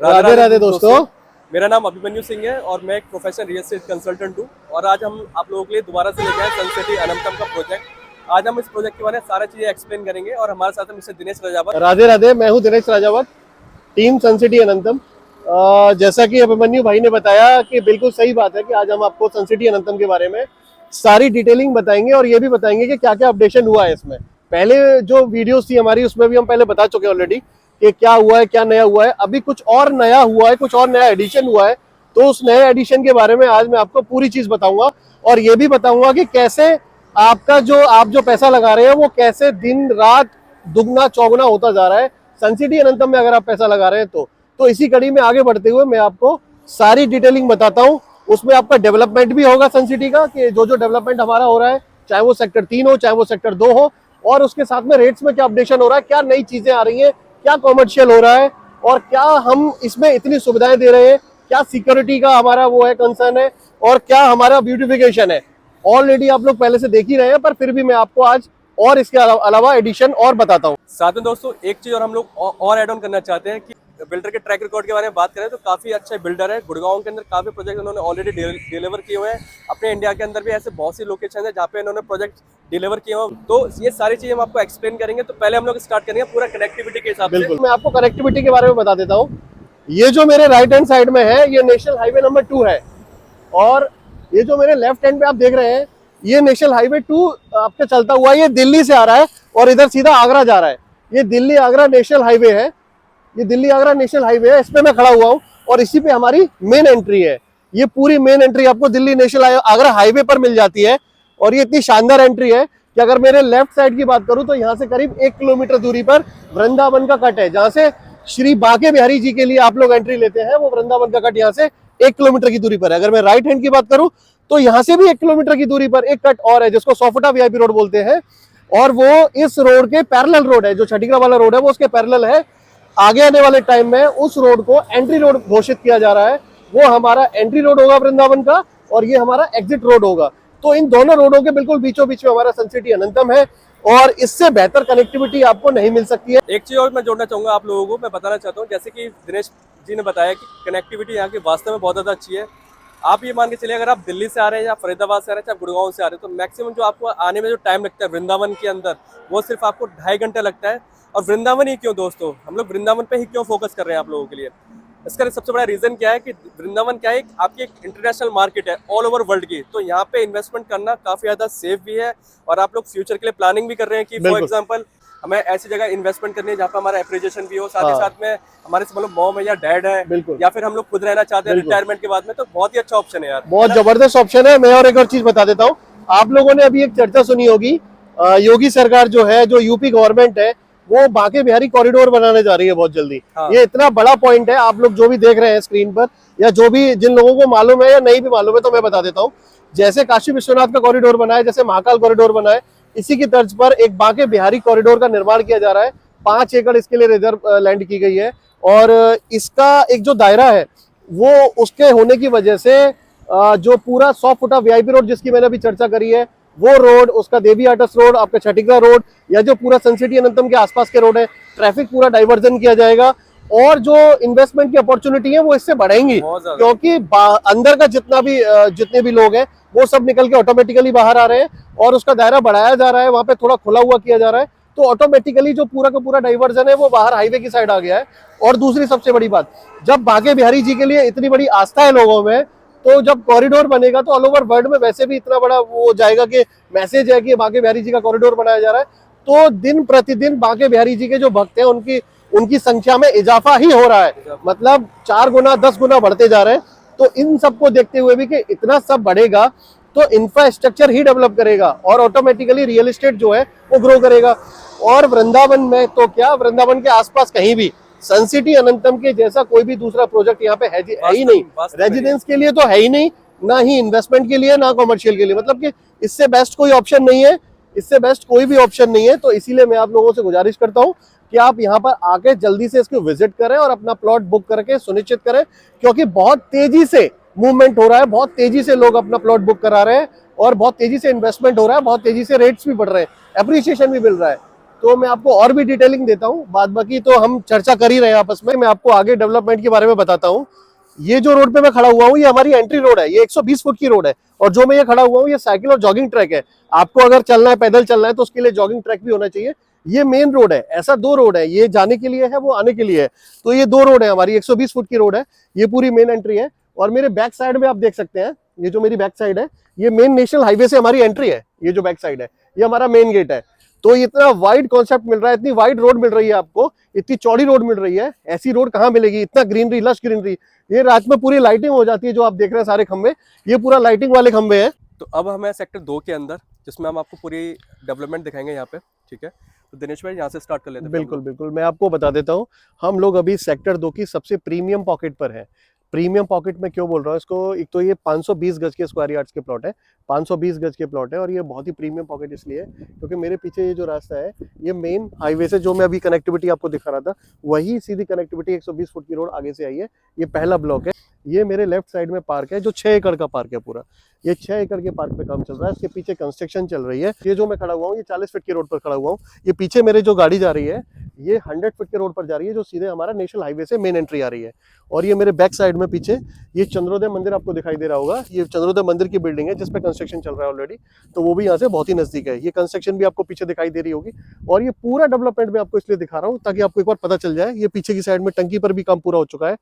राधे राधे दोस्तों। मेरा नाम अभिमन्यु सिंह है और मैं एक प्रोफेशनल रियल एस्टेट कंसल्टेंट हूँ। और आज हम आप लोगों के लिए दोबारा से लेके आए सन सिटी अनंतम का प्रोजेक्ट। आज हम इस प्रोजेक्ट के बारे में सारी चीजें एक्सप्लेन करेंगे और हमारे साथ है मिस्टर दिनेश राजावत। राधे राधे, मैं हूं दिनेश राजावत, टीम सन सिटी अनंतम। जैसा कि अभिमन्यु भाई ने बताया कि बिल्कुल सही बात है कि आज हम आपको सन सिटी अनंतम के बारे में सारी डिटेलिंग बताएंगे और ये भी बताएंगे कि क्या क्या अपडेशन हुआ है इसमें। पहले जो वीडियोस थी हमारी उसमें भी हम पहले बता चुके हैं ऑलरेडी कि क्या हुआ है, क्या नया हुआ है। अभी कुछ और नया हुआ है, कुछ और नया एडिशन हुआ है, तो उस नए एडिशन के बारे में आज मैं आपको पूरी चीज बताऊंगा और ये भी बताऊंगा कि कैसे आपका आप जो पैसा लगा रहे हैं वो कैसे दिन रात दुगना चौगुना होता जा रहा है सन सिटी अनंतम में अगर आप पैसा लगा रहे हैं तो इसी कड़ी में आगे बढ़ते हुए मैं आपको सारी डिटेलिंग बताता हूं। उसमें आपका डेवलपमेंट भी होगा सन सिटी का कि जो डेवलपमेंट हमारा हो रहा है, चाहे वो सेक्टर 3 हो चाहे वो सेक्टर 2 हो, और उसके साथ में रेट्स में क्या अपडेशन हो रहा है, क्या नई चीजें आ रही हैं, क्या कॉमर्शियल हो रहा है और क्या हम इसमें इतनी सुविधाएं दे रहे हैं, क्या सिक्योरिटी का हमारा वो है कंसर्न है और क्या हमारा ब्यूटिफिकेशन है। ऑलरेडी आप लोग पहले से देख ही रहे हैं, पर फिर भी मैं आपको आज और इसके अलावा एडिशन और बताता हूँ। साथ में दोस्तों एक चीज और हम लोग और ऐड ऑन करना चाहते हैं कि बिल्डर के ट्रैक रिकॉर्ड के बारे में बात करें तो काफी अच्छा बिल्डर है। गुड़गांव के अंदर काफी प्रोजेक्ट उन्होंने ऑलरेडी डिलीवर किए हुए हैं। अपने इंडिया के अंदर भी ऐसे बहुत सी लोकेशन है जहाँ पे इन्होंने प्रोजेक्ट डिलीवर किए हुए। तो ये सारी चीजें हम आपको एक्सप्लेन करेंगे। तो पहले हम लोग स्टार्ट करेंगे पूरा कनेक्टिविटी के हिसाब से। बिल्कुल, मैं आपको कनेक्टिविटी के बारे में बता देता हूँ। ये जो मेरे राइट हैंड साइड में है ये नेशनल हाईवे नंबर 2 है और ये जो मेरे लेफ्ट हैंड पे आप देख रहे हैं ये नेशनल हाईवे 2 आपके चलता हुआ ये दिल्ली से आ रहा है और इधर सीधा आगरा जा रहा है। ये दिल्ली आगरा नेशनल हाईवे है, ये दिल्ली आगरा नेशनल हाईवे है, इस पे मैं खड़ा हुआ हूँ और इसी पे हमारी मेन एंट्री है। ये पूरी मेन एंट्री आपको दिल्ली नेशनल आगरा हाईवे पर मिल जाती है और ये इतनी शानदार एंट्री है कि अगर मेरे लेफ्ट साइड की बात करूं तो यहाँ से करीब 1 किलोमीटर दूरी पर वृंदावन का कट है, जहाँ से श्री बांके बिहारी जी के लिए आप लोग एंट्री लेते हैं। वो वृंदावन का कट यहाँ से 1 किलोमीटर की दूरी पर है। अगर मैं राइट हैंड की बात करूं तो यहाँ से भी 1 किलोमीटर की दूरी पर एक कट और है जिसको सोफुटा वीआईपी रोड बोलते हैं और वो इस रोड के पैरेलल रोड है। जो छठीगढ़ वाला रोड है वो उसके पैरेलल है। आगे आने वाले टाइम में उस रोड को एंट्री रोड घोषित किया जा रहा है। वो हमारा एंट्री रोड होगा वृंदावन का और ये हमारा एग्जिट रोड होगा। तो इन दोनों रोडों के बिल्कुल बीचों बीच में हमारा सन सिटी अनंतम है और इससे बेहतर कनेक्टिविटी आपको नहीं मिल सकती है। एक चीज और मैं जोड़ना चाहूंगा आप लोगों को, मैं बताना चाहता हूँ जैसे कि दिनेश जी ने बताया कि कनेक्टिविटी यहाँ की वास्तव में बहुत ज्यादा अच्छी है। आप ये मान के चलिए अगर आप दिल्ली से आ रहे हैं या फरीदाबाद से आ रहे हैं या गुड़गांव से आ रहे हैं तो मैक्सिमम जो आपको आने में जो टाइम लगता है वृंदावन के अंदर वो सिर्फ आपको 2.5 घंटे लगता है। और वृंदावन ही क्यों दोस्तों, हम लोग वृंदावन पे ही क्यों फोकस कर रहे हैं आप लोगों के लिए, इसका सबसे बड़ा रीजन क्या है कि वृंदावन क्या है, आपकी एक इंटरनेशनल मार्केट है ऑल ओवर वर्ल्ड की। तो यहाँ पे इन्वेस्टमेंट करना काफी ज्यादा सेफ भी है और आप लोग फ्यूचर के लिए प्लानिंग भी कर रहे हैं कि फॉर एग्जांपल हमें ऐसी जगह इन्वेस्टमेंट करनी है जहाँ पे हमारा एप्रिसिएशन भी हो, साथ ही साथ में हमारे मतलब मॉम है या डैड है या फिर हम लोग खुद रहना चाहते हैं रिटायरमेंट के बाद में, तो बहुत ही अच्छा ऑप्शन है यार, बहुत जबरदस्त ऑप्शन है। मैं और एक और चीज बता देता हूँ, आप लोगों ने अभी एक चर्चा सुनी होगी, योगी सरकार जो है, जो यूपी गवर्नमेंट है, वो बांके बिहारी कॉरिडोर बनाने जा रही है बहुत जल्दी। ये इतना बड़ा पॉइंट है, आप लोग जो भी देख रहे हैं स्क्रीन पर या जो भी जिन लोगों को मालूम है या नहीं भी मालूम है तो मैं बता देता हूँ। जैसे काशी विश्वनाथ का कॉरिडोर बना है, जैसे महाकाल कॉरिडोर बना है, इसी की तर्ज पर एक बांके बिहारी कॉरिडोर का निर्माण किया जा रहा है। 5 एकड़ इसके लिए रिजर्व लैंड की गई है और इसका एक जो दायरा है वो उसके होने की वजह से जो पूरा 100 फुटा वीआईपी रोड जिसकी मैंने अभी चर्चा करी है वो रोड, उसका देवी आटस रोड, आपका छठीगढ़ रोड या जो पूरा सन सिटी अनंतम के आसपास के रोड है, ट्रैफिक पूरा डाइवर्जन किया जाएगा और जो इन्वेस्टमेंट की अपॉर्चुनिटी है वो इससे बढ़ेंगी क्योंकि अंदर का जितने भी लोग हैं वो सब निकल के ऑटोमेटिकली बाहर आ रहे हैं और उसका दायरा बढ़ाया जा रहा है, वहां पे थोड़ा खुला हुआ किया जा रहा है। तो ऑटोमेटिकली जो पूरा का पूरा डाइवर्जन है वो बाहर हाईवे की साइड आ गया है। और दूसरी सबसे बड़ी बात, जब बांके बिहारी जी के लिए इतनी बड़ी आस्था है लोगों में, तो जब कॉरिडोर बनेगा तो ऑल ओवर वर्ल्ड में वैसे भी इतना बड़ा वो हो जाएगा कि मैसेज है कि बांके बिहारी जी का कॉरिडोर बनाया जा रहा है। तो दिन प्रतिदिन बांके बिहारी जी के जो भक्त हैं उनकी संख्या में इजाफा ही हो रहा है, मतलब 4 गुना 10 गुना बढ़ते जा रहे हैं। तो इन सबको देखते हुए भी कि इतना सब बढ़ेगा तो इंफ्रास्ट्रक्चर ही डेवलप करेगा और ऑटोमेटिकली रियल एस्टेट जो है वो ग्रो करेगा। और वृंदावन में तो क्या, वृंदावन के आसपास कहीं भी सन सिटी अनंतम के जैसा कोई भी दूसरा प्रोजेक्ट यहाँ पे है ही नहीं। रेजिडेंस के लिए तो है ही नहीं, ना ही इन्वेस्टमेंट के लिए, ना कॉमर्शियल के लिए, मतलब कि इससे बेस्ट कोई ऑप्शन नहीं है, इससे बेस्ट कोई भी ऑप्शन नहीं है। तो इसीलिए मैं आप लोगों से गुजारिश करता हूँ कि आप यहाँ पर आके जल्दी से इसको विजिट करें और अपना प्लॉट बुक करके सुनिश्चित करें, क्योंकि बहुत तेजी से मूवमेंट हो रहा है, बहुत तेजी से लोग अपना प्लॉट बुक करा रहे हैं और बहुत तेजी से इन्वेस्टमेंट हो रहा है, बहुत तेजी से रेट्स भी बढ़ रहे हैं, एप्रिसिएशन भी मिल रहा है। तो मैं आपको और भी डिटेलिंग देता हूँ, बाद बाकी तो हम चर्चा कर ही रहे हैं आपस में। मैं आपको आगे डेवलपमेंट के बारे में बताता हूँ। ये जो रोड पे मैं खड़ा हुआ हूँ, ये हमारी एंट्री रोड है। ये 120 फुट की रोड है, और जो मैं ये खड़ा हुआ हूँ, ये साइकिल और जॉगिंग ट्रैक है। आपको अगर चलना है, पैदल चलना है, तो उसके लिए जॉगिंग ट्रैक भी होना चाहिए। ये मेन रोड है। ऐसा दो रोड है, ये जाने के लिए है, वो आने के लिए है। तो ये दो रोड है हमारी, 120 फुट की रोड है। ये पूरी मेन एंट्री है। और मेरे बैक साइड में आप देख सकते हैं, ये जो मेरी बैक साइड है, ये मेन नेशनल हाईवे से हमारी एंट्री है। ये जो बैक साइड है, ये हमारा मेन गेट है। तो इतना वाइड कॉन्सेप्ट मिल रहा है, इतनी वाइड रोड मिल रही है आपको, इतनी चौड़ी रोड मिल रही है। ऐसी रोड कहाँ मिलेगी? इतना ग्रीनरी, लश ग्रीनरी। ये रात में पूरी लाइटिंग हो जाती है, जो आप देख रहे हैं सारे खंबे, ये पूरा लाइटिंग वाले खंबे हैं। तो अब हमें सेक्टर 2 के अंदर, जिसमें हम आपको पूरी डेवलपमेंट दिखाएंगे यहाँ पे, ठीक है। तो दिनेश भाई यहाँ से स्टार्ट कर लेते हैं। बिल्कुल बिल्कुल, मैं आपको बता देता हूँ। हम लोग अभी सेक्टर 2 की सबसे प्रीमियम पॉकेट पर है। प्रीमियम पॉकेट में क्यों बोल रहा हूँ इसको? एक तो ये 520 गज के स्क्वायर यार्ड्स के प्लॉट है, 520 गज के प्लॉट है। और ये बहुत ही प्रीमियम पॉकेट इसलिए है क्योंकि मेरे पीछे ये जो रास्ता है, ये मेन हाईवे से जो मैं अभी कनेक्टिविटी आपको दिखा रहा था, वही सीधी कनेक्टिविटी 120 फुट की रोड आगे से आई है। ये पहला ब्लॉक है। ये मेरे लेफ्ट साइड में पार्क है, जो 6 एकड़ का पार्क है पूरा। ये 6 एकड़ के पार्क पे काम चल रहा है। इसके पीछे कंस्ट्रक्शन चल रही है। ये जो मैं खड़ा हुआ हूँ, ये 40 फीट की रोड पर खड़ा हुआ हूँ। ये पीछे मेरे जो गाड़ी जा रही है, ये 100 फीट के रोड पर जा रही है, जो सीधे हमारा नेशनल हाईवे से मेन एंट्री आ रही है। और ये मेरे बैक साइड में पीछे ये चंद्रोदय मंदिर आपको दिखाई दे रहा होगा। ये चंद्रोदय मंदिर की बिल्डिंग है, जिसपे कंस्ट्रक्शन चल रहा है ऑलरेडी। तो वो भी यहाँ से बहुत ही नजदीक है। ये कंस्ट्रक्शन भी आपको पीछे दिखाई दे रही होगी। और ये पूरा डेवलपमेंट मैं आपको इसलिए दिखा रहा हूँ ताकि आपको एक बार पता चल जाए। ये पीछे की साइड में टंकी पर भी काम पूरा हो चुका है।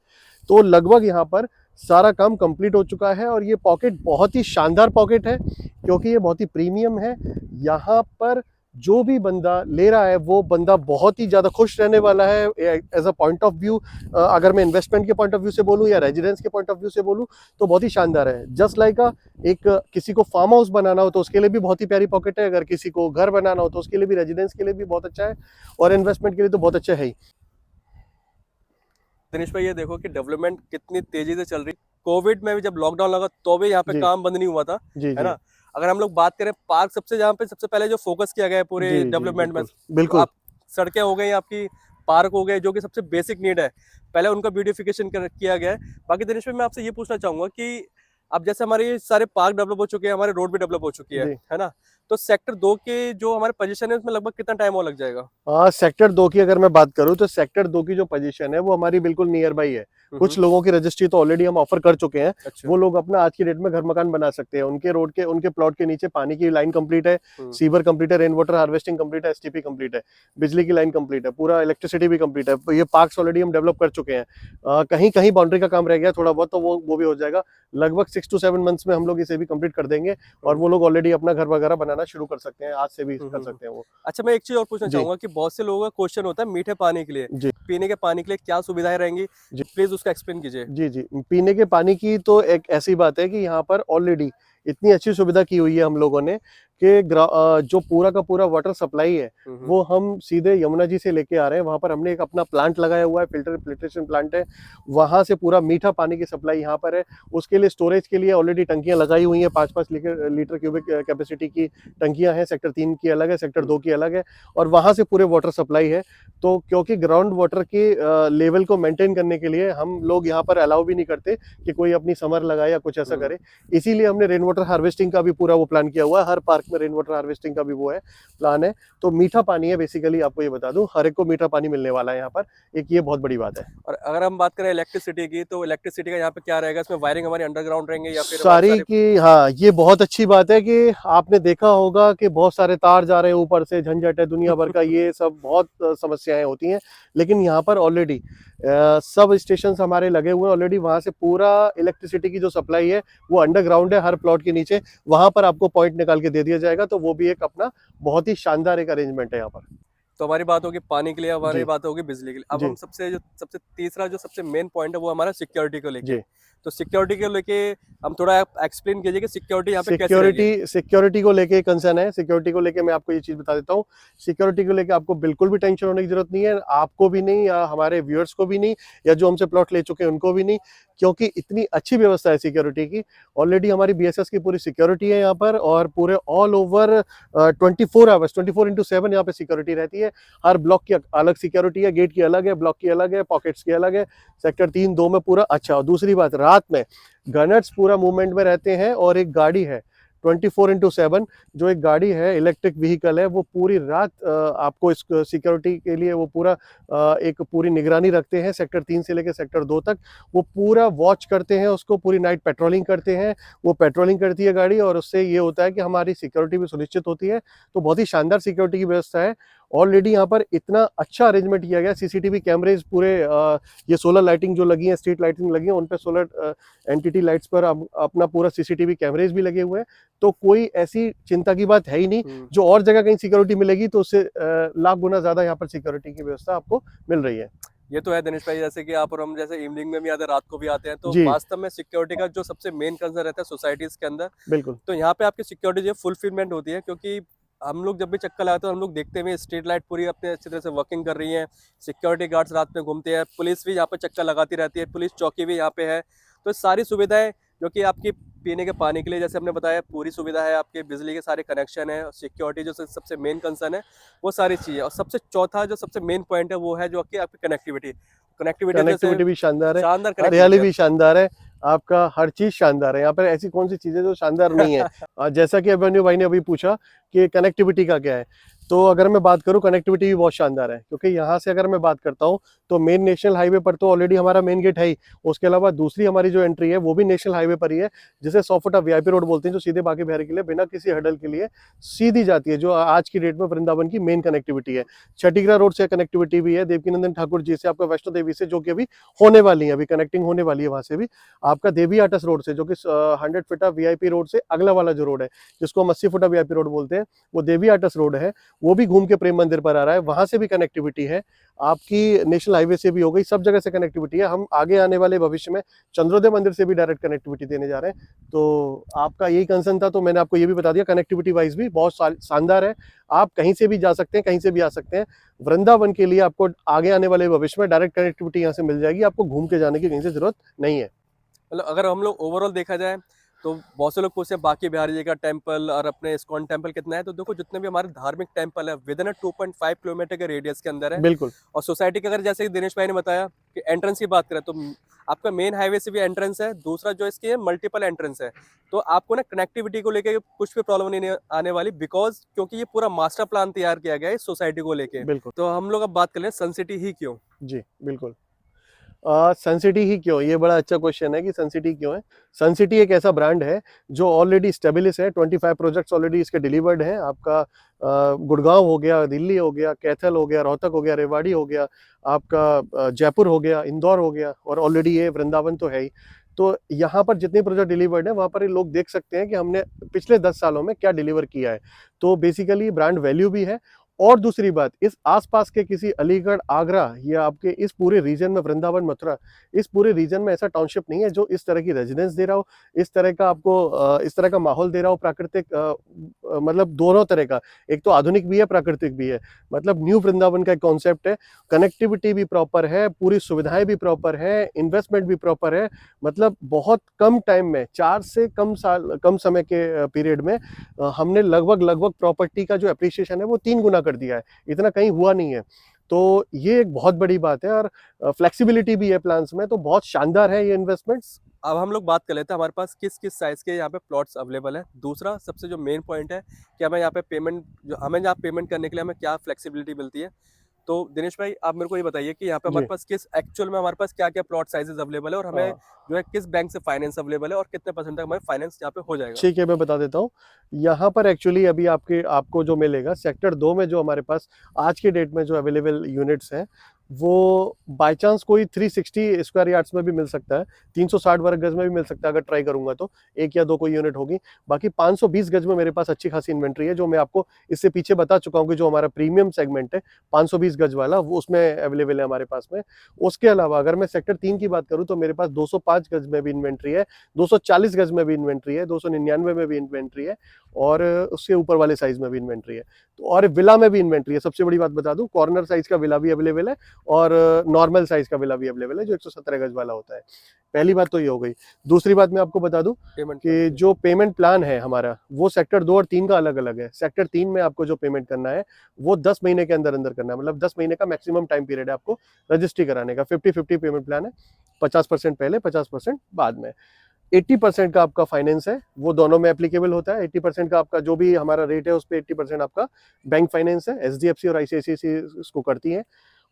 तो लगभग यहाँ पर सारा काम कंप्लीट हो चुका है। और ये पॉकेट बहुत ही शानदार पॉकेट है, क्योंकि ये बहुत ही प्रीमियम है। यहाँ पर जो भी बंदा ले रहा है, वो बंदा बहुत ही ज़्यादा खुश रहने वाला है। As a point of view, अगर मैं इन्वेस्टमेंट के पॉइंट ऑफ व्यू से बोलूँ या रेजिडेंस के पॉइंट ऑफ व्यू से बोलूँ, तो बहुत ही शानदार है। जस्ट लाइक एक किसी को फार्म हाउस बनाना हो तो उसके लिए भी बहुत ही प्यारी पॉकेट है। अगर किसी को घर बनाना हो तो उसके लिए भी, रेजिडेंस के लिए भी बहुत अच्छा है। और इन्वेस्टमेंट के लिए तो बहुत अच्छा है ही। दिनेश भाई ये देखो कि डेवलपमेंट कितनी तेजी से चल रही। कोविड में भी जब लॉकडाउन लगा तो भी यहाँ पे जी काम बंद नहीं हुआ था, जी है जी ना। अगर हम लोग बात करें पार्क, सबसे जहाँ पे सबसे पहले जो फोकस किया गया है पूरे जी जी, डेवलपमेंट में, बिल्कुल तो बिल्कुल। आप सड़कें हो गई आपकी, पार्क हो गए, जो कि सबसे बेसिक नीड है, पहले उनका ब्यूटिफिकेशन किया गया है। बाकी दिनेश भाई मैं आपसे ये पूछना चाहूंगा कि अब जैसे हमारे सारे पार्क डेवलप हो चुके हैं, हमारे रोड भी डेवलप हो चुकी जी है ना। तो सेक्टर 2 के जो हमारे पोजीशन है उसमें लगभग कितना टाइम और लग जाएगा? सेक्टर 2 की अगर मैं बात करूं, तो सेक्टर 2 की जो पोजीशन है, वो हमारी बिल्कुल नियर बाई है। कुछ लोगों की रजिस्ट्री तो ऑलरेडी हम ऑफर कर चुके हैं। अच्छा। वो लोग अपना आज की डेट में घर मकान बना सकते हैं। उनके रोड के, उनके प्लॉट के नीचे पानी की लाइन कंप्लीट है, सीवर कंप्लीट है, रेन वाटर हार्वेस्टिंग कंप्लीट है, एसटीपी कंप्लीट है, बिजली की लाइन कंप्लीट है, पूरा इलेक्ट्रिसिटी भी कंप्लीट है। ये पार्क्स ऑलरेडी हम डेवलप कर चुके हैं। कहीं कहीं बाउंड्री का काम रह गया थोड़ा बहुत, तो वो भी हो जाएगा। लगभग 6 to 7 मंथ्स में हम लोग इसे भी कंप्लीट कर देंगे। और वो लोग ऑलरेडी अपना घर वगैरह बनाना शुरू कर सकते हैं, आज से भी कर सकते हैं वो। अच्छा, मैं एक चीज और पूछना जी चाहूंगा कि बहुत से लोगों का क्वेश्चन होता है मीठे पानी के लिए, जी पीने के पानी के लिए क्या सुविधाएं रहेंगी, जी प्लीज उसका एक्सप्लेन कीजिए। जी जी, पीने के पानी की तो एक ऐसी बात है कि यहाँ पर ऑलरेडी इतनी अच्छी सुविधा की हुई है हम लोगों ने कि जो पूरा का पूरा वाटर सप्लाई है, वो हम सीधे यमुना जी से लेके आ रहे हैं। वहाँ पर हमने एक अपना प्लांट लगाया हुआ है, फिल्ट्रेशन प्लांट है। वहाँ से पूरा मीठा पानी की सप्लाई यहाँ पर है। उसके लिए स्टोरेज के लिए ऑलरेडी टंकियाँ लगाई हुई हैं, 5-5 लीटर क्यूबिक कैपेसिटी की टंकियाँ हैं। सेक्टर 3 की अलग है, सेक्टर 2 की अलग है। और वहाँ से पूरे वाटर सप्लाई है। तो क्योंकि ग्राउंड वाटर के लेवल को मेंटेन करने के लिए हम लोग यहाँ पर अलाउ भी नहीं करते कि कोई अपनी समर लगाए या कुछ ऐसा करे। इसीलिए हमने रेन वाटर हार्वेस्टिंग का भी पूरा वो प्लान किया हुआ है। हर पार्क में रेन वाटर हार्वेस्टिंग का भी वो है, प्लान है। तो मीठा पानी है बेसिकली, आपको ये बता दूं, हर एक को मीठा पानी मिलने वाला है यहाँ पर। एक ये बहुत बड़ी बात है। और अगर हम बात करें इलेक्ट्रिसिटी की, तो इलेक्ट्रिसिटी का यहाँ पे क्या रहेगा? इसमें वायरिंग हमारी अंडरग्राउंड रहेंगे या फिर सारी की, हाँ, ये बहुत अच्छी बात है कि आपने देखा होगा कि बहुत सारे तार जा रहे हैं ऊपर से, झंझट है दुनिया भर का, ये सब बहुत समस्याएं होती हैं। लेकिन यहाँ पर ऑलरेडी सब स्टेशन हमारे लगे हुए हैं ऑलरेडी। वहां से पूरा इलेक्ट्रिसिटी की जो सप्लाई है वो अंडरग्राउंड है, हर प्लॉट के नीचे। वहां पर आपको पॉइंट निकाल के दे दिया जाएगा। तो वो भी एक अपना बहुत ही शानदार एक अरेंजमेंट है यहाँ पर। तो हमारी बात होगी पानी के लिए, हमारी जी बात होगी बिजली के लिए। अब जी हम सबसे तीसरा जो सबसे मेन पॉइंट है वो हमारा सिक्योरिटी को लेके। जी। तो सिक्योरिटी को लेके हम थोड़ा एक्सप्लेन कीजिए कि सिक्योरिटी यहाँ पे कैसे रहेगी? सिक्योरिटी को लेके कंसर्न है। सिक्योरिटी को लेके मैं आपको ये चीज बता देता हूँ। सिक्योरिटी को लेके आपको बिल्कुल भी टेंशन होने की जरूरत नहीं है, आपको भी नहीं, या हमारे व्यूअर्स को भी नहीं, या जो हमसे प्लॉट ले चुके हैं उनको भी नहीं, क्योंकि इतनी अच्छी व्यवस्था है सिक्योरिटी की। ऑलरेडी हमारी बीएसएस की पूरी सिक्योरिटी है यहाँ पर। और पूरे ऑल ओवर 24 आवर्स 24/7 यहाँ पे सिक्योरिटी रहती है। हर ब्लॉक की अलग सिक्योरिटी है, गेट की अलग है, ब्लॉक की अलग है, पॉकेट्स की अलग है। सेक्टर 3-2 में पूरा अच्छा। और दूसरी बात, रात में गनर्स पूरा मूवमेंट में रहते हैं। और एक गाड़ी है 24/7 जो एक गाड़ी है, इलेक्ट्रिक व्हीकल है, वो पूरी रात आपको इस सिक्योरिटी के लिए वो पूरा एक पूरी निगरानी रखते हैं। सेक्टर 3 से लेकर सेक्टर 2 तक वो पूरा वॉच करते हैं, उसको पूरी नाइट पेट्रोलिंग करते हैं। वो पेट्रोलिंग करती है गाड़ी और उससे ये होता है कि हमारी सिक्योरिटी भी सुनिश्चित होती है। तो बहुत ही शानदार सिक्योरिटी की व्यवस्था है। ऑलरेडी यहाँ पर इतना अच्छा अरेंजमेंट किया गया, सीसीटीवी कैमरेज पूरे ये सोलर लाइटिंग जो लगी है, स्ट्रीट लाइटिंग लगी है, उन पे सोलर एंटिटी लाइट्स पर अपना पूरा सीसीटीवी कैमरेज भी लगे हुए हैं। तो कोई ऐसी चिंता की बात है ही नहीं। जो और जगह कहीं सिक्योरिटी मिलेगी तो उससे लाख गुना ज्यादा यहाँ पर सिक्योरिटी की व्यवस्था आपको मिल रही है। ये तो है दिनेश भाई, जैसे कि आप और हम जैसे इवनिंग में भी आते हैं, रात को भी आते हैं, तो जी वास्तव में सिक्योरिटी का जो सबसे मेन कंसर्न रहता है सोसाइटीज के अंदर, बिल्कुल। तो यहाँ पे आपकी सिक्योरिटी जो फुलफिलमेंट होती है। क्योंकि हम लोग जब भी चक्कर लगाते हैं हम लोग देखते हैं स्ट्रीट लाइट पूरी अपने अच्छी तरह से वर्किंग कर रही है, सिक्योरिटी गार्ड्स रात में घूमते हैं, पुलिस भी यहाँ पे चक्कर लगाती रहती है, पुलिस चौकी भी यहाँ पे है। तो सारी सुविधाएं जो कि आपकी पीने के पानी के लिए जैसे हमने बताया पूरी सुविधा है, आपके बिजली के सारे कनेक्शन है, सिक्योरिटी जो सबसे मेन कंसर्न है वो सारी चीज़ें। और सबसे चौथा जो सबसे मेन पॉइंट है वो है जो कि आपकी कनेक्टिविटी। कनेक्टिविटी भी शानदार है, शानदार हरियाली कनेक्टिविटी भी शानदार है, आपका हर चीज शानदार है। यहाँ पर ऐसी कौन सी चीज है जो शानदार नहीं है? जैसा कि अभिमन्यु भाई ने अभी पूछा कि कनेक्टिविटी का क्या है, तो अगर मैं बात करूं कनेक्टिविटी भी बहुत शानदार है। क्योंकि यहाँ से अगर मैं बात करता हूँ तो मेन नेशनल हाईवे पर तो ऑलरेडी हमारा मेन गेट है ही, उसके अलावा दूसरी हमारी जो एंट्री है वो भी नेशनल हाईवे पर ही है, जिसे 100 फुट वीआईपी रोड बोलते हैं, जो सीधे बांके बिहारी के लिए बिना किसी हडल के लिए सीधी जाती है, जो आज की डेट में वृंदावन की मेन कनेक्टिविटी है। छठीगढ़ रोड से कनेक्टिविटी भी है, देवकीनंदन ठाकुर जी से, आपका वैष्णो देवी से, जो कि अभी होने वाली है, अभी कनेक्टिंग होने वाली है वहां से भी। आपका देवी आटस रोड से, जो कि 100 फुटा वीआईपी रोड से अगला वाला जो रोड है, जिसको हम 80 फुटा वीआईपी रोड बोलते हैं, वो देवी आटस रोड है, वो भी घूम के प्रेम मंदिर पर आ रहा है, वहां से भी कनेक्टिविटी है। आपकी नेशनल हाईवे से भी हो गई, सब जगह से कनेक्टिविटी है। हम आगे आने वाले भविष्य में चंद्रोदय मंदिर से भी डायरेक्ट कनेक्टिविटी देने जा रहे हैं। तो आपका यही कंसर्न था, तो मैंने आपको ये भी बता दिया, कनेक्टिविटी वाइज भी बहुत शानदार है। आप कहीं से भी जा सकते हैं, कहीं से भी आ सकते हैं। वृंदावन के लिए आपको आगे आने वाले भविष्य में डायरेक्ट कनेक्टिविटी यहाँ से मिल जाएगी, आपको घूम के जाने की कहीं से जरूरत नहीं है। मतलब अगर हम लोग ओवरऑल देखा जाए तो बहुत से लोग पूछते हैं बाकी बिहारी जी का टेम्पल और अपने इस्कॉन टेम्पल कितना है, तो देखो जितने भी हमारे धार्मिक टेम्पल है विद इन 2.5 किलोमीटर के रेडियस के अंदर है। बिल्कुल और सोसाइटी के अगर जैसे कि दिनेश भाई ने बताया कि एंट्रेंस की बात करें तो आपका मेन हाईवे से भी एंट्रेंस है, दूसरा जो इसकी है मल्टीपल एंट्रेंस है। तो आपको ना कनेक्टिविटी को लेके कुछ भी प्रॉब्लम नहीं आने वाली, बिकॉज क्योंकि ये पूरा मास्टर प्लान तैयार किया गया है इस सोसाइटी को लेके। बिल्कुल। तो हम लोग अब बात कर लें सन सिटी ही क्यों। जी बिल्कुल। सन सिटी ही क्यों, ये बड़ा अच्छा क्वेश्चन है कि सन सिटी क्यों है। सन सिटी एक ऐसा ब्रांड है जो ऑलरेडी स्टेब्लिश है, 25 प्रोजेक्ट्स ऑलरेडी इसके डिलीवर्ड हैं। आपका गुड़गांव हो गया, दिल्ली हो गया, कैथल हो गया, रोहतक हो गया, रेवाड़ी हो गया, आपका जयपुर हो गया, इंदौर हो गया, और ऑलरेडी ये वृंदावन तो है ही। तो यहाँ पर जितने प्रोजेक्ट डिलीवर्ड है वहाँ पर ये लोग देख सकते हैं कि हमने पिछले 10 सालों में क्या डिलीवर किया है। तो बेसिकली ब्रांड वैल्यू भी है। और दूसरी बात, इस आसपास के किसी अलीगढ़, आगरा या आपके इस पूरे रीजन में, वृंदावन, मथुरा, इस पूरे रीजन में ऐसा टाउनशिप नहीं है जो इस तरह की रेजिडेंस दे रहा हो, इस तरह का आपको इस तरह का माहौल दे रहा हो, प्राकृतिक मतलब दोनों तरह का, एक तो आधुनिक भी है, प्राकृतिक भी है। मतलब न्यू वृंदावन का एक कॉन्सेप्ट है, कनेक्टिविटी भी प्रॉपर है, पूरी सुविधाएं भी प्रॉपर है, इन्वेस्टमेंट भी प्रॉपर है। मतलब बहुत कम टाइम में, 4 से कम समय के पीरियड में हमने लगभग प्रॉपर्टी का जो एप्रिसिएशन है वो 3 गुना कर दिया है। इतना कहीं हुआ नहीं है। तो ये एक बहुत बड़ी बात है, और फ्लेक्सिबिलिटी भी है प्लान्स में, तो बहुत शानदार है ये इन्वेस्टमेंट्स। अब हम लोग बात कर लेते हैं हमारे पास किस किस साइज के यहाँ पे प्लॉट्स अवेलेबल है। दूसरा सबसे जो मेन पॉइंट है कि हमें यहाँ पे पेमेंट, जो हमें यहाँ पेमेंट करने के लिए हमें क्या फ्लेक्सिबिलिटी मिलती है। तो दिनेश भाई आप मेरे को ये बताइए कि यहाँ पे हमारे जी पास किस एक्चुअल में हमारे पास क्या क्या प्लॉट साइजेस अवेलेबल है, और हमें जो है किस बैंक से फाइनेंस अवेलेबल है, और कितने परसेंट तक हमें फाइनेंस यहाँ पे हो जाएगा। ठीक है, मैं बता देता हूँ। यहाँ पर एक्चुअली अभी आपको जो मिलेगा सेक्टर 2 में, जो हमारे पास आज की डेट में जो अवेलेबल यूनिट्स हैं, वो बाय चांस कोई 360 स्क्वायर यार्ड्स में भी मिल सकता है, 360 वर्ग गज में भी मिल सकता है। अगर ट्राई करूंगा तो एक या दो कोई यूनिट होगी। बाकी 520 गज में मेरे पास अच्छी खासी इन्वेंट्री है, जो मैं आपको इससे पीछे बता चुका हूँ कि जो हमारा प्रीमियम सेगमेंट है 520 गज वाला, वो उसमें अवेलेबल है हमारे पास में। उसके अलावा अगर मैं सेक्टर 3 की बात करूँ तो मेरे पास 205 गज में भी इन्वेंट्री है, 240 गज में भी इन्वेंट्री है, 299 में भी इन्वेंट्री है, और उसके ऊपर वाले साइज में भी इन्वेंट्री है। तो और विला में भी इन्वेंट्री है। सबसे बड़ी बात बता दूं, कॉर्नर साइज का विला भी अवेलेबल है, और नॉर्मल साइज का विला भी अवेलेबल है, जो 117 गज वाला होता है। पहली बात तो ये हो गई। दूसरी बात मैं आपको बता दूं कि जो पेमेंट प्लान है हमारा, वो सेक्टर 2 और 3 का अलग अलग है। सेक्टर 3 में आपको जो पेमेंट करना है वो 10 महीने के अंदर अंदर करना है। मतलब 10 महीने का मैक्सिमम टाइम पीरियड है आपको रजिस्ट्री कराने का। 50-50 पेमेंट प्लान है, 50% पहले, 50% बाद में। 80% का आपका फाइनेंस है, वो दोनों में एप्लीकेबल होता है। 80% का आपका जो भी हमारा रेट है उस पे 80% आपका बैंक फाइनेंस है, एचडीएफसी और आईसीआईसीआई इसको करती है।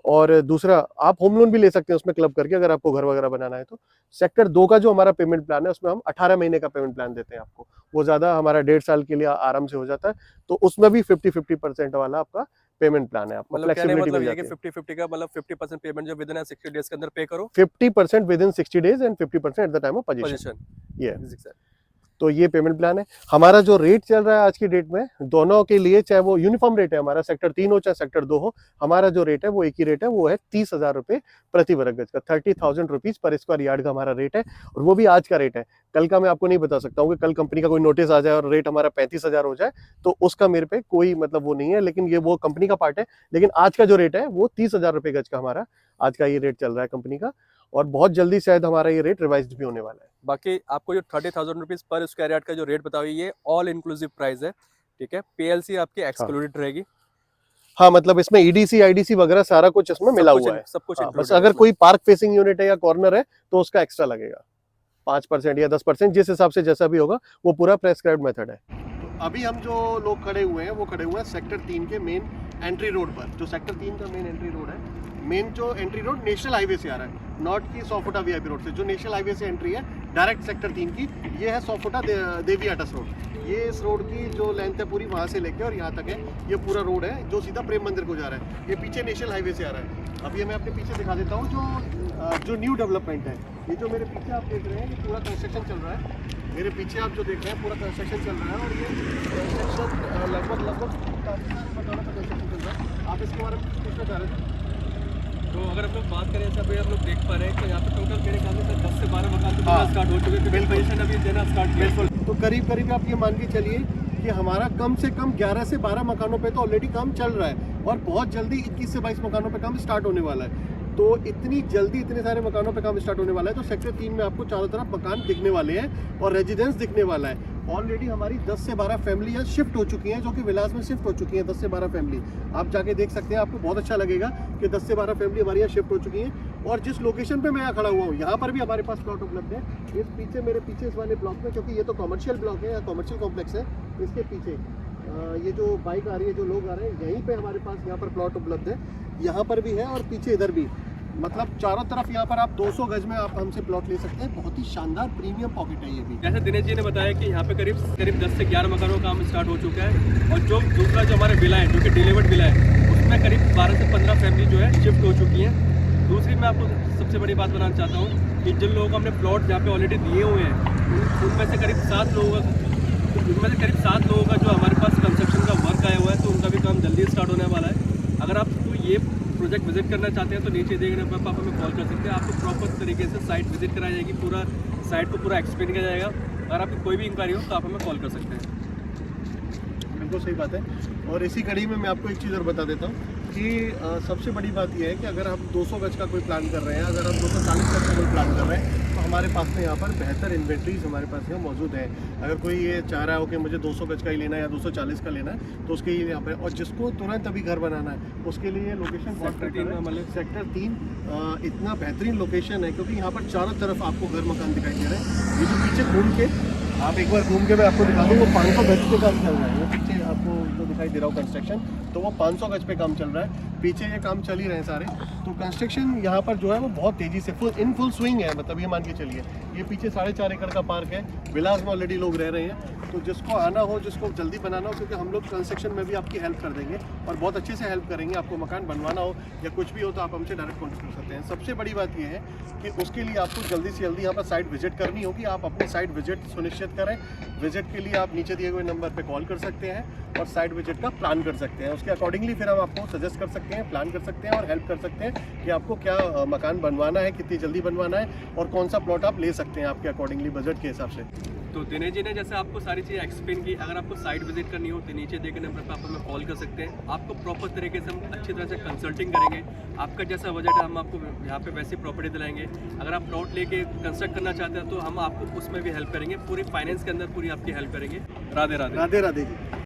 और दूसरा, आप होम लोन भी ले सकते हैं उसमें क्लब करके, अगर आपको घर वगैरह बनाना है तो। सेक्टर 2 का जो हमारा पेमेंट प्लान है उसमें हम 18 महीने का पेमेंट प्लान देते हैं आपको, वो ज्यादा हमारा 1.5 साल के लिए आराम से हो जाता है। तो उसमें भी 50-50% वाला आपका पेमेंट प्लान है, आपको मतलब कहने का फ्लेक्सिबिलिटी मतलब मिल ये है जाती कि है। 50-50 का मतलब 50% पेमेंट जो विद इन 60 डेज के अंदर पे करो 50% with in 60 days and 50% at the time of position. Position. ये एग्जैक्ट। तो ये पेमेंट प्लान है हमारा। जो रेट चल रहा है आज की डेट में दोनों के लिए, चाहे वो यूनिफॉर्म रेट है हमारा सेक्टर 3 हो चाहे सेक्टर 2 हो, हमारा जो रेट है वो एक ही रेट है, वो है 30,000 रुपए प्रति वर्ग गज का। 30,000 रुपीज पर स्क्वायर यार्ड का हमारा रेट है, और वो भी आज का रेट है। कल का मैं आपको नहीं बता सकता हूँ कि कल कंपनी का कोई नोटिस आ जाए और रेट हमारा 35,000 हो जाए, तो उसका मेरे पे कोई मतलब वो नहीं है, लेकिन ये वो कंपनी का पार्ट है। लेकिन आज का जो रेट है वो 30,000 रुपए गज का हमारा आज का ये रेट चल रहा है कंपनी का, और बहुत जल्दी शायद हमारा ये रेट रिवाइज भी होने वाला है। बाकी आपको जो 30,000 रुपीज पर स्क्वायर यार्ड का जो रेट बताओ ये ऑल इंक्लूसिव प्राइस है, ठीक है। पीएलसी आपकी एक्सक्लूडेड रहेगी। हाँ, मतलब इसमें ईडीसी आईडीसी वगैरह सारा कुछ इसमें मिला हुआ है। सब कुछ हाँ, बस included है अगर इसमें। कोई पार्क फेसिंग यूनिट है या कॉर्नर है तो उसका एक्स्ट्रा लगेगा 5% या 10%, जिस हिसाब से जैसा भी होगा, वो पूरा प्रेस्क्राइब्ड मेथड है। तो अभी हम जो लोग खड़े हुए हैं वो खड़े हुए हैं सेक्टर 3 के मेन एंट्री रोड पर। जो सेक्टर 3 का मेन एंट्री रोड है, मेन जो एंट्री रोड नेशनल हाईवे से आ रहा है, नॉट की सोफोटा वीआईपी रोड से। जो नेशनल हाईवे से एंट्री है डायरेक्ट सेक्टर 3 की, ये है सोफोटा देवी आटस रोड। ये इस रोड की जो लेंथ है पूरी वहाँ से लेके और यहाँ तक है, ये पूरा रोड है जो सीधा प्रेम मंदिर को जा रहा है। ये पीछे नेशनल हाईवे से आ रहा है। अभी मैं अपने पीछे दिखा देता हूँ जो न्यू डेवलपमेंट है। ये जो मेरे पीछे आप देख रहे हैं, ये पूरा कंस्ट्रक्शन चल रहा है। मेरे पीछे आप जो देख रहे हैं पूरा कंस्ट्रक्शन चल रहा है, और ये कंस्ट्रक्शन लगभग काफ़ी सारे मकानों पर कंस्ट्रक्शन चल रहा है। आप इसके बारे में पूछना चाह रहे थे? तो अगर हम लोग बात करें जैसे अभी हम लोग देख पा रहे हैं कि यहाँ पे टोटल मेरे ख्याल से 10 से 12 मकान तो बनना स्टार्ट हो चुके हैं, बिल्कुल। पोजीशन अभी देना स्टार्ट किया। तो करीब करीब आप ये मान के चलिए कि हमारा कम से कम 11 से 12 मकानों पे तो ऑलरेडी काम चल रहा है, और बहुत जल्दी 21 से 22 मकानों पे काम स्टार्ट होने वाला है। तो इतनी जल्दी इतने सारे मकानों पे काम स्टार्ट होने वाला है, तो सेक्टर 3 में आपको चारों तरफ मकान दिखने वाले हैं और रेजिडेंस दिखने वाला है। ऑलरेडी हमारी 10 से 12 फैमिली यहाँ शिफ्ट हो चुकी हैं, जो कि विलास में शिफ्ट हो चुकी हैं। 10 से 12 फैमिली आप जाके देख सकते हैं, आपको बहुत अच्छा लगेगा कि 10 से 12 फैमिली हमारी यहाँ शिफ्ट हो चुकी हैं। और जिस लोकेशन पे मैं यहाँ खड़ा हुआ हूँ, यहाँ पर भी हमारे पास प्लॉट उपलब्ध है। इस पीछे मेरे पीछे इस वाले ब्लॉक में, क्योंकि ये तो कमर्शियल ब्लॉक है या कमर्शियल कॉम्प्लेक्स है, इसके पीछे ये जो बाइक आ रही है, जो लोग आ रहे हैं, यहीं पे हमारे पास यहाँ पर प्लॉट उपलब्ध है। यहाँ पर भी है और पीछे इधर भी, मतलब चारों तरफ यहाँ पर आप 200 गज में आप हमसे प्लॉट ले सकते हैं। बहुत ही शानदार प्रीमियम पॉकेट है ये भी। जैसे दिनेश जी ने बताया कि यहाँ पे करीब 10 से 11 मकानों का काम स्टार्ट हो चुका है, और जो दूसरा जो हमारे विला है, जो कि डिलीवर्ड विला है, उसमें करीब 12 से 15 फैमिली जो है शिफ्ट हो चुकी हैं। दूसरी मैं आपको सबसे बड़ी बात बताना चाहता हूँ कि जिन लोगों को हमने प्लॉट जहाँ पे ऑलरेडी दिए हुए हैं, उनमें से करीब 7 लोगों का जो हमारे पास कंस्ट्रक्शन का वर्क आया हुआ है, तो उनका भी काम जल्दी स्टार्ट होने वाला है। अगर आप ये प्रोजेक्ट विजिट करना चाहते हैं तो नीचे देख रहे हैं, आप हमें कॉल कर सकते हैं। आपको प्रॉपर तरीके से साइट विजिट कराई जाएगी, पूरा साइट को पूरा एक्सप्लेन किया जाएगा। अगर आपकी कोई भी इंक्वायरी हो तो आप हमें कॉल कर सकते हैं। बिल्कुल सही बात है। और इसी कड़ी में मैं आपको एक चीज़ और बता देता हूँ कि सबसे बड़ी बात यह है कि अगर हम 200 गज का कोई प्लान कर रहे हैं, अगर हम 240 गज का कोई प्लान कर रहे हैं, तो हमारे पास में यहाँ पर बेहतर इन्वेंट्रीज हमारे पास यहाँ मौजूद है। अगर कोई ये चाह रहा हो कि मुझे 200 गज का ही लेना है या 240 का लेना है, तो उसके लिए यहाँ पे, और जिसको तुरंत अभी घर बनाना है, उसके लिए लोकेशन सेक्टर 3 इतना बेहतरीन लोकेशन है, क्योंकि यहाँ पर चारों तरफ आपको घर मकान दिखाई दे रहे हैं। ये जो पीछे घूम के आप एक बार घूम के मैं आपको दिखा दूँ, वो 500 गज पे काम चल रहा है। वो पीछे आपको जो दिखाई दे रहा हो कंस्ट्रक्शन, तो वो 500 गज पे काम चल रहा है। पीछे ये काम चल ही रहे हैं सारे। तो कंस्ट्रक्शन यहाँ पर जो है वो बहुत तेज़ी से फुल स्विंग है। मतलब ये मान के चलिए, ये पीछे 4.5 एकड़ का पार्क है। विलास में ऑलरेडी लोग रह रहे हैं, तो जिसको आना हो, जिसको जल्दी बनाना हो, क्योंकि हम लोग कंस्ट्रक्शन में भी आपकी हेल्प कर देंगे और बहुत अच्छे से हेल्प करेंगे। आपको मकान बनवाना हो या कुछ भी हो तो आप हमसे डायरेक्ट कॉन्टेक्ट कर सकते हैं। सबसे बड़ी बात यह है कि उसके लिए आपको जल्दी से जल्दी यहाँ पर साइट विजिट करनी होगी। आप अपनी साइट विजिट सुनिश्चित करें। विजिट के लिए आप नीचे दिए हुए नंबर पे कॉल कर सकते हैं और साइट विजिट का प्लान कर सकते हैं। उसके अकॉर्डिंगली फिर हम आपको सजेस्ट कर सकते हैं, प्लान कर सकते हैं और हेल्प कर सकते हैं कि आपको क्या मकान बनवाना है, कितनी जल्दी बनवाना है और कौन सा प्लॉट आप ले सकते हैं आपके अकॉर्डिंगली बजट के हिसाब से। तो दिनेश जी ने जैसे आपको सारी चीज़ें एक्सप्लेन की। अगर आपको साइट विजिट करनी हो तो नीचे देखे नंबर पर आप हमें कॉल कर सकते हैं। आपको प्रॉपर तरीके से हम अच्छी तरह से कंसल्टिंग करेंगे। आपका जैसा बजट है हम आपको यहाँ पे वैसी प्रॉपर्टी दिलाएंगे। अगर आप प्लॉट लेके कंस्ट्रक्ट करना चाहते हैं तो हम आपको उसमें भी हेल्प करेंगे। पूरी फाइनेंस के अंदर पूरी आपकी हेल्प करेंगे। राधे राधे। राधे राधे जी।